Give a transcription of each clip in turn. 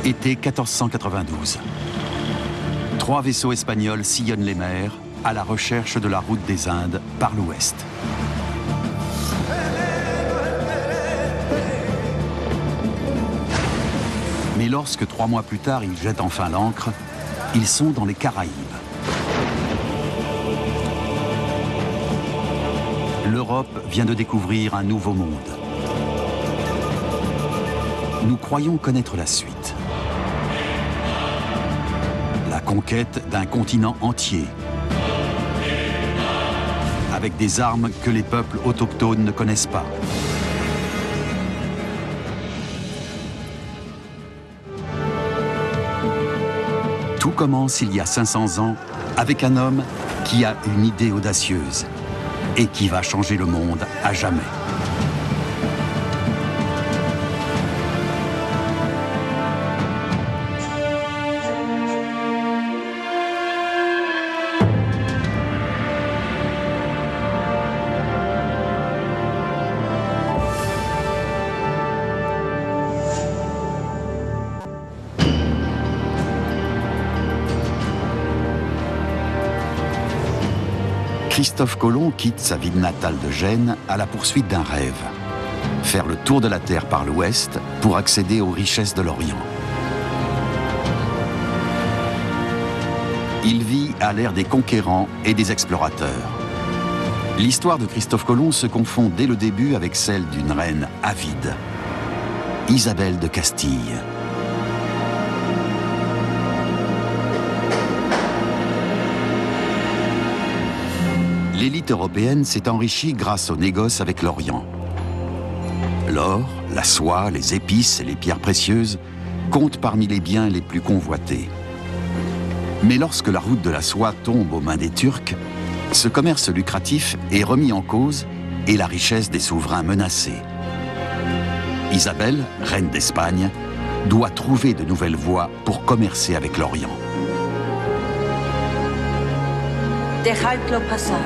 Été 1492. 3 vaisseaux espagnols sillonnent les mers à la recherche de la route des Indes par l'ouest. Mais lorsque 3 mois plus tard, ils jettent enfin l'ancre, ils sont dans les Caraïbes. L'Europe vient de découvrir un nouveau monde. Nous croyons connaître la suite. La conquête d'un continent entier, avec des armes que les peuples autochtones ne connaissent pas. Tout commence il y a 500 ans avec un homme qui a une idée audacieuse et qui va changer le monde à jamais. Christophe Colomb quitte sa ville natale de Gênes à la poursuite d'un rêve. Faire le tour de la Terre par l'ouest pour accéder aux richesses de l'Orient. Il vit à l'ère des conquérants et des explorateurs. L'histoire de Christophe Colomb se confond dès le début avec celle d'une reine avide, Isabelle de Castille. L'élite européenne s'est enrichie grâce au négoce avec l'Orient. L'or, la soie, les épices et les pierres précieuses comptent parmi les biens les plus convoités. Mais lorsque la route de la soie tombe aux mains des Turcs, ce commerce lucratif est remis en cause et la richesse des souverains menacée. Isabelle, reine d'Espagne, doit trouver de nouvelles voies pour commercer avec l'Orient. Dejadlo pasar.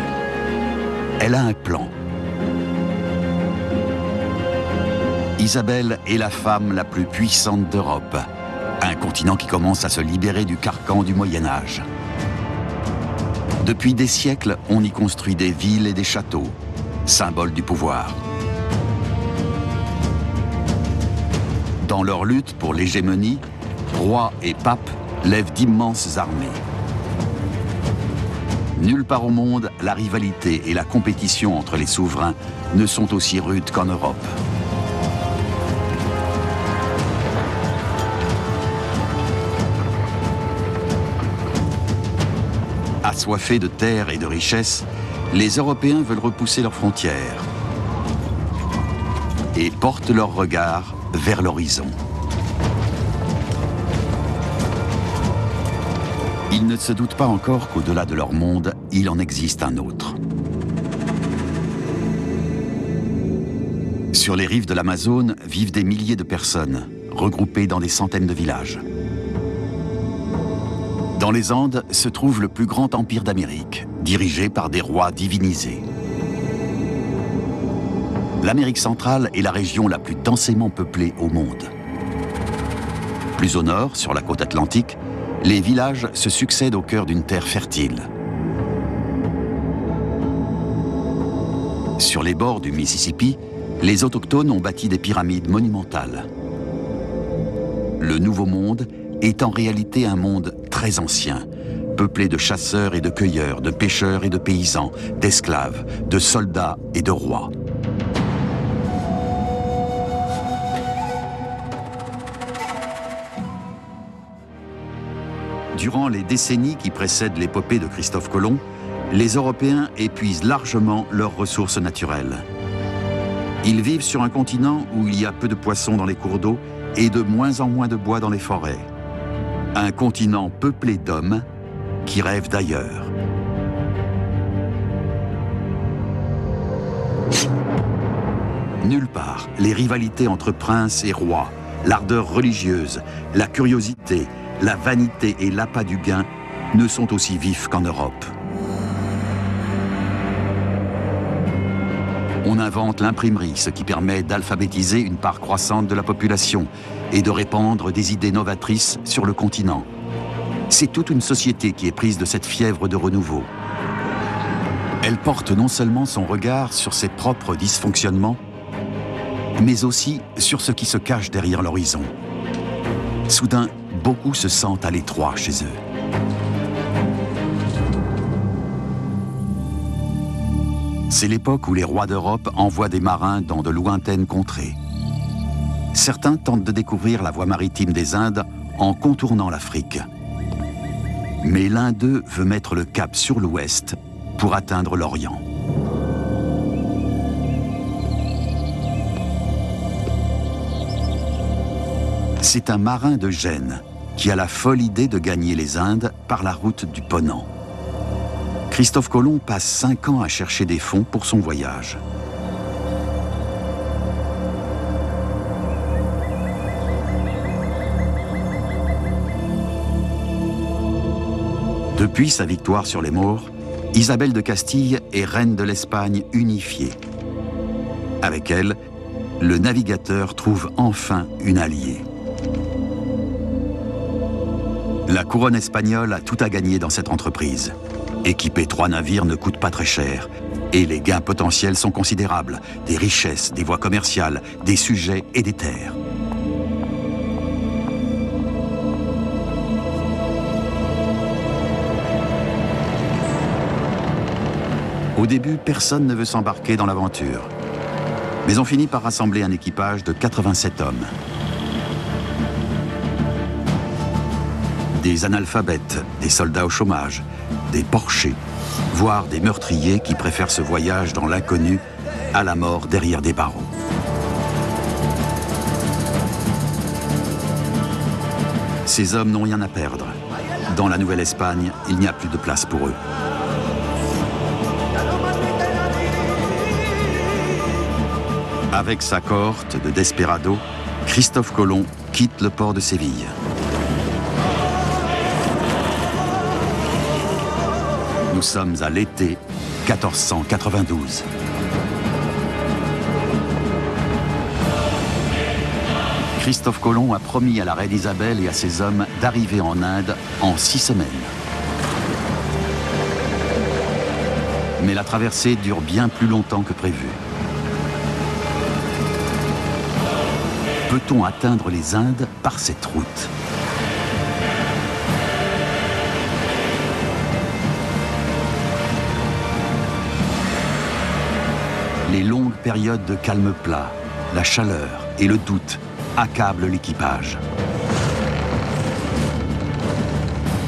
Elle a un plan. Isabelle est la femme la plus puissante d'Europe, un continent qui commence à se libérer du carcan du Moyen-Âge. Depuis des siècles, on y construit des villes et des châteaux, symboles du pouvoir. Dans leur lutte pour l'hégémonie, rois et papes lèvent d'immenses armées. Nulle part au monde, la rivalité et la compétition entre les souverains ne sont aussi rudes qu'en Europe. Assoiffés de terre et de richesses, les Européens veulent repousser leurs frontières et portent leur regard vers l'horizon. Ils ne se doutent pas encore qu'au-delà de leur monde, il en existe un autre. Sur les rives de l'Amazone vivent des milliers de personnes, regroupées dans des centaines de villages. Dans les Andes se trouve le plus grand empire d'Amérique, dirigé par des rois divinisés. L'Amérique centrale est la région la plus densément peuplée au monde. Plus au nord, sur la côte atlantique, les villages se succèdent au cœur d'une terre fertile. Sur les bords du Mississippi, les autochtones ont bâti des pyramides monumentales. Le Nouveau Monde est en réalité un monde très ancien, peuplé de chasseurs et de cueilleurs, de pêcheurs et de paysans, d'esclaves, de soldats et de rois. Durant les décennies qui précèdent l'épopée de Christophe Colomb, les Européens épuisent largement leurs ressources naturelles. Ils vivent sur un continent où il y a peu de poissons dans les cours d'eau et de moins en moins de bois dans les forêts. Un continent peuplé d'hommes qui rêvent d'ailleurs. Nulle part, les rivalités entre princes et rois, l'ardeur religieuse, la curiosité, la vanité et l'appât du gain ne sont aussi vifs qu'en Europe. On invente l'imprimerie, ce qui permet d'alphabétiser une part croissante de la population et de répandre des idées novatrices sur le continent. C'est toute une société qui est prise de cette fièvre de renouveau. Elle porte non seulement son regard sur ses propres dysfonctionnements, mais aussi sur ce qui se cache derrière l'horizon. Soudain, beaucoup se sentent à l'étroit chez eux. C'est l'époque où les rois d'Europe envoient des marins dans de lointaines contrées. Certains tentent de découvrir la voie maritime des Indes en contournant l'Afrique. Mais l'un d'eux veut mettre le cap sur l'ouest pour atteindre l'Orient. C'est un marin de Gênes qui a la folle idée de gagner les Indes par la route du Ponant. Christophe Colomb passe 5 ans à chercher des fonds pour son voyage. Depuis sa victoire sur les Maures, Isabelle de Castille est reine de l'Espagne unifiée. Avec elle, le navigateur trouve enfin une alliée. La couronne espagnole a tout à gagner dans cette entreprise. Équiper 3 navires ne coûte pas très cher et les gains potentiels sont considérables. Des richesses, des voies commerciales, des sujets et des terres. Au début, personne ne veut s'embarquer dans l'aventure. Mais on finit par rassembler un équipage de 87 hommes. Des analphabètes, des soldats au chômage, des porchers, voire des meurtriers qui préfèrent ce voyage dans l'inconnu à la mort derrière des barreaux. Ces hommes n'ont rien à perdre. Dans la Nouvelle-Espagne, il n'y a plus de place pour eux. Avec sa cohorte de desperados, Christophe Colomb quitte le port de Séville. Nous sommes à l'été 1492. Christophe Colomb a promis à la reine Isabelle et à ses hommes d'arriver en Inde en 6 semaines. Mais la traversée dure bien plus longtemps que prévu. Peut-on atteindre les Indes par cette route ? Les longues périodes de calme plat, la chaleur et le doute accablent l'équipage.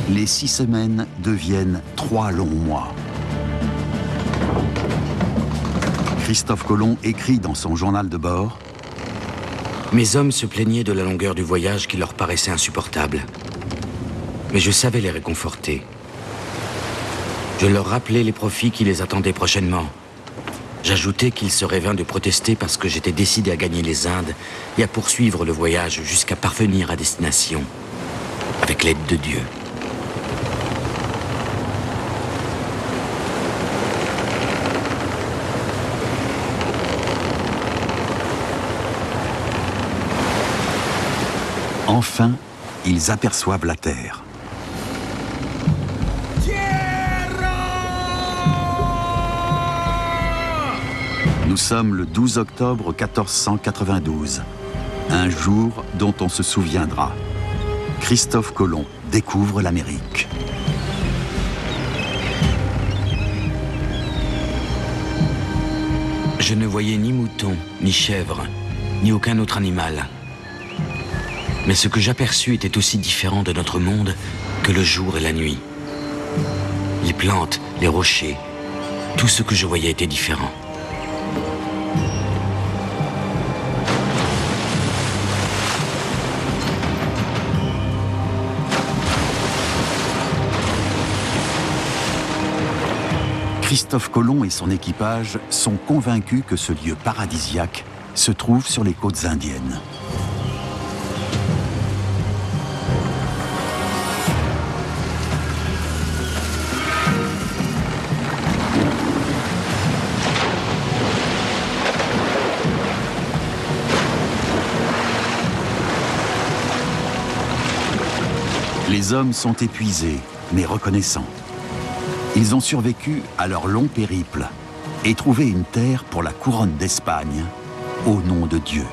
Les 6 semaines deviennent 3 longs mois. Christophe Colomb écrit dans son journal de bord: Mes hommes se plaignaient de la longueur du voyage qui leur paraissait insupportable. Mais je savais les réconforter. Je leur rappelais les profits qui les attendaient prochainement. J'ajoutais qu'il serait vain de protester parce que j'étais décidé à gagner les Indes et à poursuivre le voyage jusqu'à parvenir à destination, avec l'aide de Dieu. Enfin, ils aperçoivent la terre. Nous sommes le 12 octobre 1492, un jour dont on se souviendra. Christophe Colomb découvre l'Amérique. Je ne voyais ni mouton, ni chèvre, ni aucun autre animal. Mais ce que j'aperçus était aussi différent de notre monde que le jour et la nuit. Les plantes, les rochers, tout ce que je voyais était différent. Christophe Colomb et son équipage sont convaincus que ce lieu paradisiaque se trouve sur les côtes indiennes. Les hommes sont épuisés, mais reconnaissants. Ils ont survécu à leur long périple et trouvé une terre pour la couronne d'Espagne, au nom de Dieu.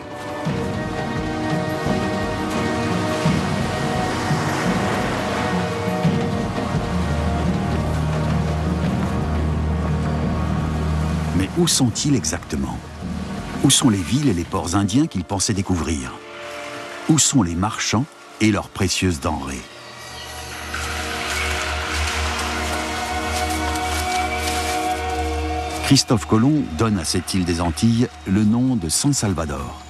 Mais où sont-ils exactement? Où sont les villes et les ports indiens qu'ils pensaient découvrir? Où sont les marchands et leurs précieuses denrées? Christophe Colomb donne à cette île des Antilles le nom de San Salvador,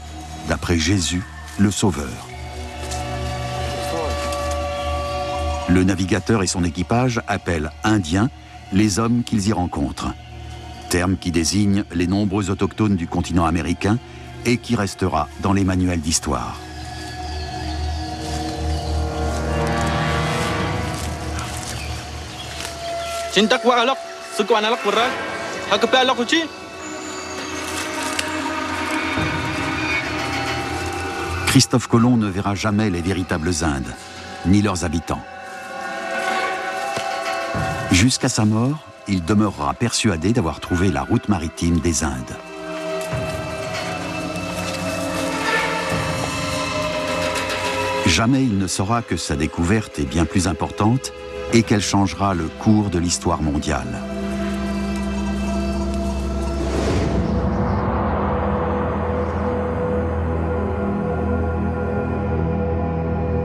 d'après Jésus, le Sauveur. Le navigateur et son équipage appellent Indiens les hommes qu'ils y rencontrent, terme qui désigne les nombreux autochtones du continent américain et qui restera dans les manuels d'histoire. Christophe Colomb ne verra jamais les véritables Indes, ni leurs habitants. Jusqu'à sa mort, il demeurera persuadé d'avoir trouvé la route maritime des Indes. Jamais il ne saura que sa découverte est bien plus importante et qu'elle changera le cours de l'histoire mondiale.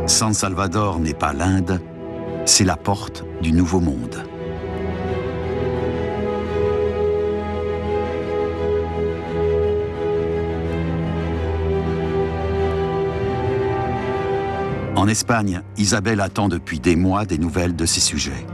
San Salvador n'est pas l'Inde, c'est la porte du Nouveau Monde. En Espagne, Isabelle attend depuis des mois des nouvelles de ses sujets.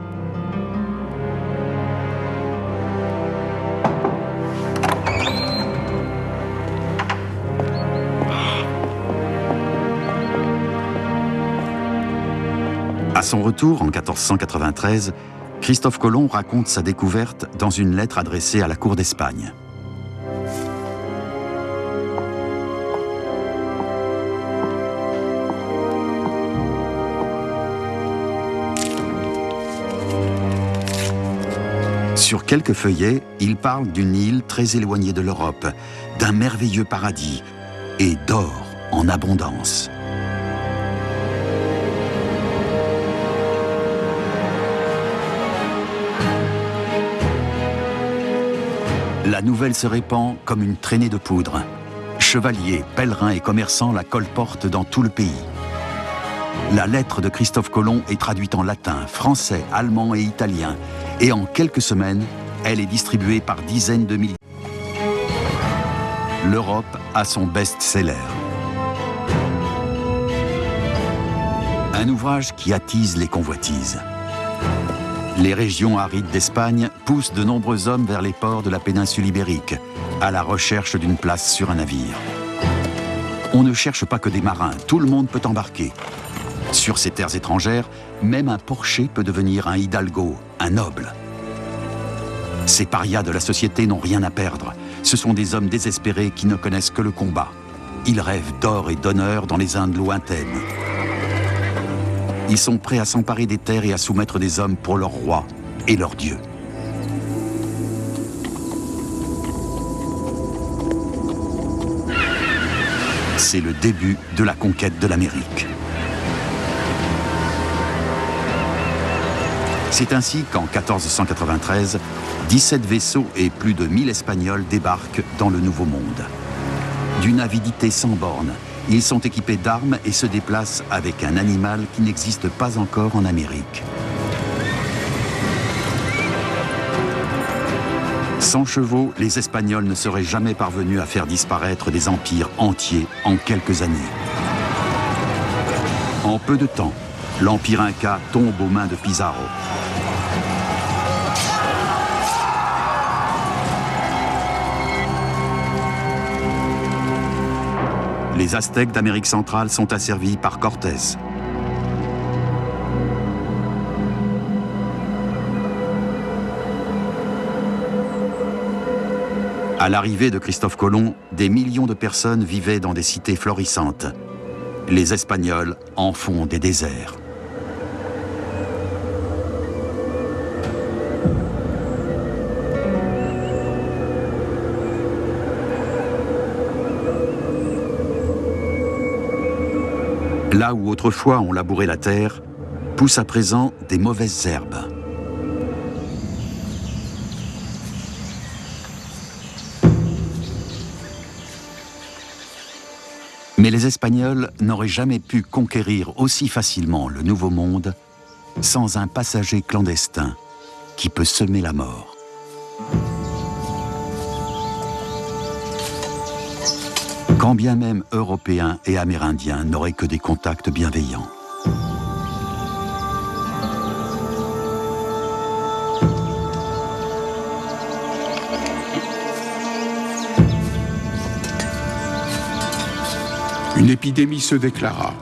À son retour en 1493, Christophe Colomb raconte sa découverte dans une lettre adressée à la cour d'Espagne. Sur quelques feuillets, il parle d'une île très éloignée de l'Europe, d'un merveilleux paradis et d'or en abondance. La nouvelle se répand comme une traînée de poudre. Chevaliers, pèlerins et commerçants la colportent dans tout le pays. La lettre de Christophe Colomb est traduite en latin, français, allemand et italien. Et en quelques semaines, elle est distribuée par dizaines de milliers. L'Europe a son best-seller. Un ouvrage qui attise les convoitises. Les régions arides d'Espagne poussent de nombreux hommes vers les ports de la péninsule ibérique, à la recherche d'une place sur un navire. On ne cherche pas que des marins, tout le monde peut embarquer. Sur ces terres étrangères, même un porcher peut devenir un hidalgo, un noble. Ces parias de la société n'ont rien à perdre. Ce sont des hommes désespérés qui ne connaissent que le combat. Ils rêvent d'or et d'honneur dans les Indes lointaines. Ils sont prêts à s'emparer des terres et à soumettre des hommes pour leur roi et leur dieu. C'est le début de la conquête de l'Amérique. C'est ainsi qu'en 1493, 17 vaisseaux et plus de 1000 Espagnols débarquent dans le Nouveau Monde. D'une avidité sans bornes, ils sont équipés d'armes et se déplacent avec un animal qui n'existe pas encore en Amérique. Sans chevaux, les Espagnols ne seraient jamais parvenus à faire disparaître des empires entiers en quelques années. En peu de temps, l'empire Inca tombe aux mains de Pizarro. Les Aztèques d'Amérique centrale sont asservis par Cortés. À l'arrivée de Christophe Colomb, des millions de personnes vivaient dans des cités florissantes. Les Espagnols en font des déserts. Là où autrefois on labourait la terre, poussent à présent des mauvaises herbes. Mais les Espagnols n'auraient jamais pu conquérir aussi facilement le Nouveau Monde sans un passager clandestin qui peut semer la mort. Quand bien même Européens et Amérindiens n'auraient que des contacts bienveillants. Une épidémie se déclara.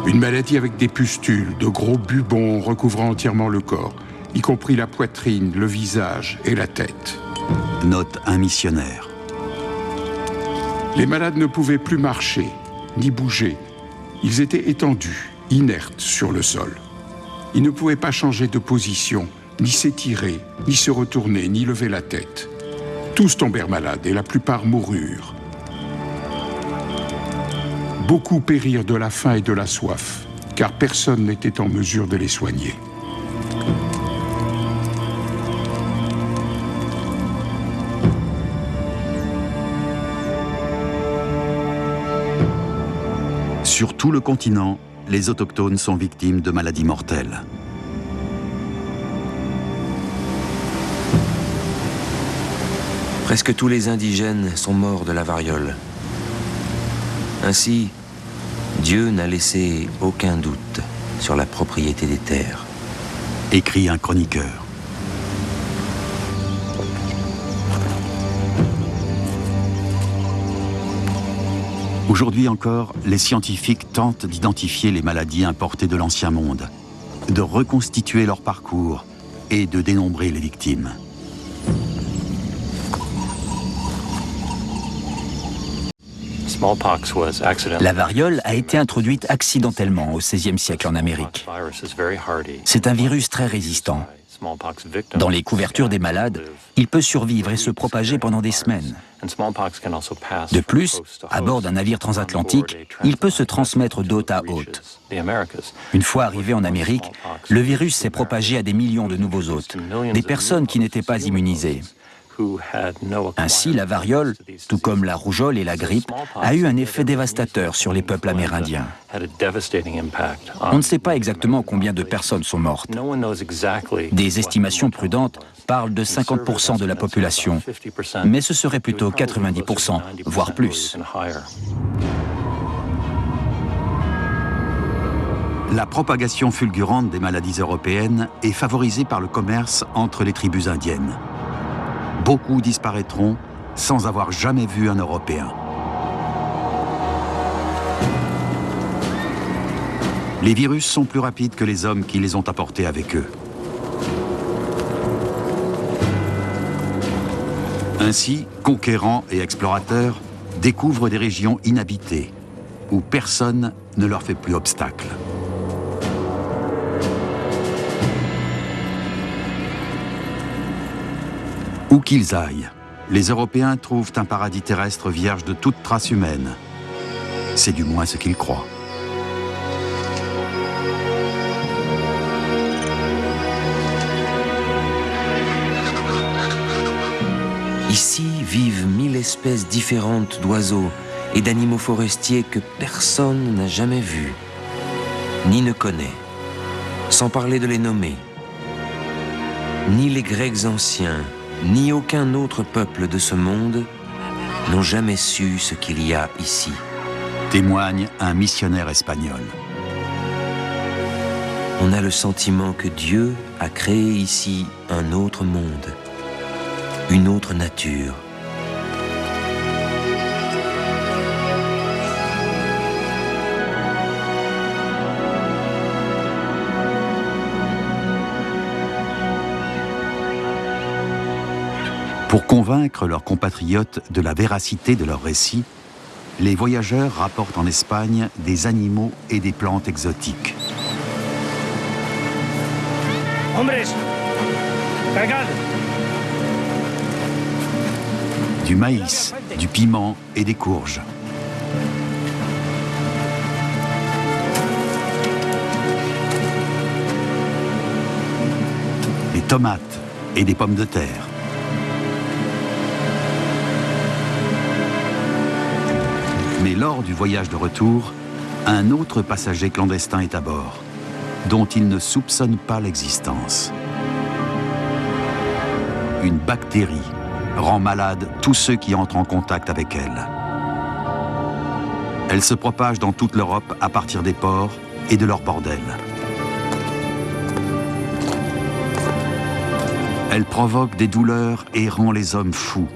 Une maladie avec des pustules, de gros bubons recouvrant entièrement le corps, y compris la poitrine, le visage et la tête. Note un missionnaire. Les malades ne pouvaient plus marcher, ni bouger. Ils étaient étendus, inertes sur le sol. Ils ne pouvaient pas changer de position, ni s'étirer, ni se retourner, ni lever la tête. Tous tombèrent malades et la plupart moururent. Beaucoup périrent de la faim et de la soif, car personne n'était en mesure de les soigner. Sur tout le continent, les autochtones sont victimes de maladies mortelles. Presque tous les indigènes sont morts de la variole. Ainsi, Dieu n'a laissé aucun doute sur la propriété des terres. Écrit un chroniqueur. Aujourd'hui encore, les scientifiques tentent d'identifier les maladies importées de l'Ancien Monde, de reconstituer leur parcours et de dénombrer les victimes. La variole a été introduite accidentellement au XVIe siècle en Amérique. C'est un virus très résistant. Dans les couvertures des malades, il peut survivre et se propager pendant des semaines. De plus, à bord d'un navire transatlantique, il peut se transmettre d'hôte à hôte. Une fois arrivé en Amérique, le virus s'est propagé à des millions de nouveaux hôtes, des personnes qui n'étaient pas immunisées. Ainsi, la variole, tout comme la rougeole et la grippe, a eu un effet dévastateur sur les peuples amérindiens. On ne sait pas exactement combien de personnes sont mortes. Des estimations prudentes parlent de 50% de la population, mais ce serait plutôt 90%, voire plus. La propagation fulgurante des maladies européennes est favorisée par le commerce entre les tribus indiennes. Beaucoup disparaîtront sans avoir jamais vu un Européen. Les virus sont plus rapides que les hommes qui les ont apportés avec eux. Ainsi, conquérants et explorateurs découvrent des régions inhabitées, où personne ne leur fait plus obstacle. Où qu'ils aillent, les Européens trouvent un paradis terrestre vierge de toute trace humaine. C'est du moins ce qu'ils croient. Ici vivent 1000 espèces différentes d'oiseaux et d'animaux forestiers que personne n'a jamais vus, ni ne connaît, sans parler de les nommer. Ni les Grecs anciens, ni aucun autre peuple de ce monde n'ont jamais su ce qu'il y a ici. Témoigne un missionnaire espagnol. On a le sentiment que Dieu a créé ici un autre monde, une autre nature. Pour convaincre leurs compatriotes de la véracité de leurs récits, les voyageurs rapportent en Espagne des animaux et des plantes exotiques. Du maïs, du piment et des courges. tomates et des pommes de terre. Mais lors du voyage de retour, un autre passager clandestin est à bord, dont il ne soupçonne pas l'existence. Une bactérie rend malade tous ceux qui entrent en contact avec elle. Elle se propage dans toute l'Europe à partir des ports et de leurs bordels. Elle provoque des douleurs et rend les hommes fous.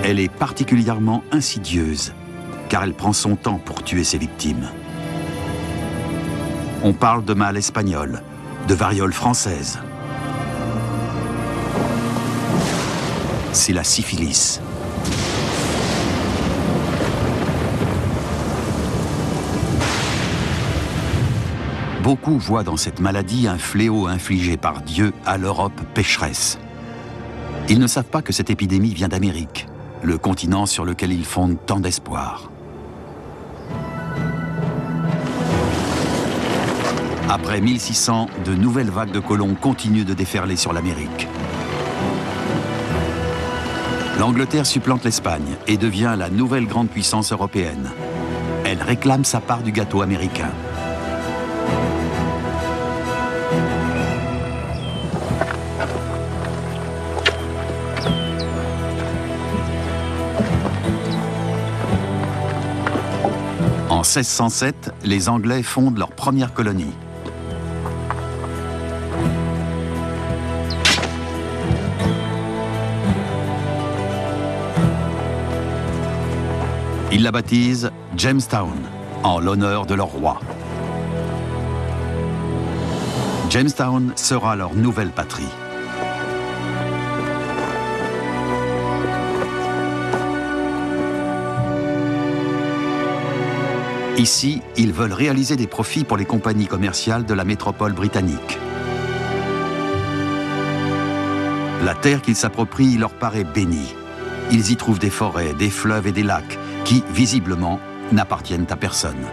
Elle est particulièrement insidieuse, car elle prend son temps pour tuer ses victimes. On parle de mâle espagnol, de variole française. C'est la syphilis. Beaucoup voient dans cette maladie un fléau infligé par Dieu à l'Europe pécheresse. Ils ne savent pas que cette épidémie vient d'Amérique, le continent sur lequel ils fondent tant d'espoir. Après 1600, de nouvelles vagues de colons continuent de déferler sur l'Amérique. L'Angleterre supplante l'Espagne et devient la nouvelle grande puissance européenne. Elle réclame sa part du gâteau américain. En 1607, les Anglais fondent leur première colonie. Ils la baptisent Jamestown, en l'honneur de leur roi. Jamestown sera leur nouvelle patrie. Ici, ils veulent réaliser des profits pour les compagnies commerciales de la métropole britannique. La terre qu'ils s'approprient leur paraît bénie. Ils y trouvent des forêts, des fleuves et des lacs qui, visiblement, n'appartiennent à personne.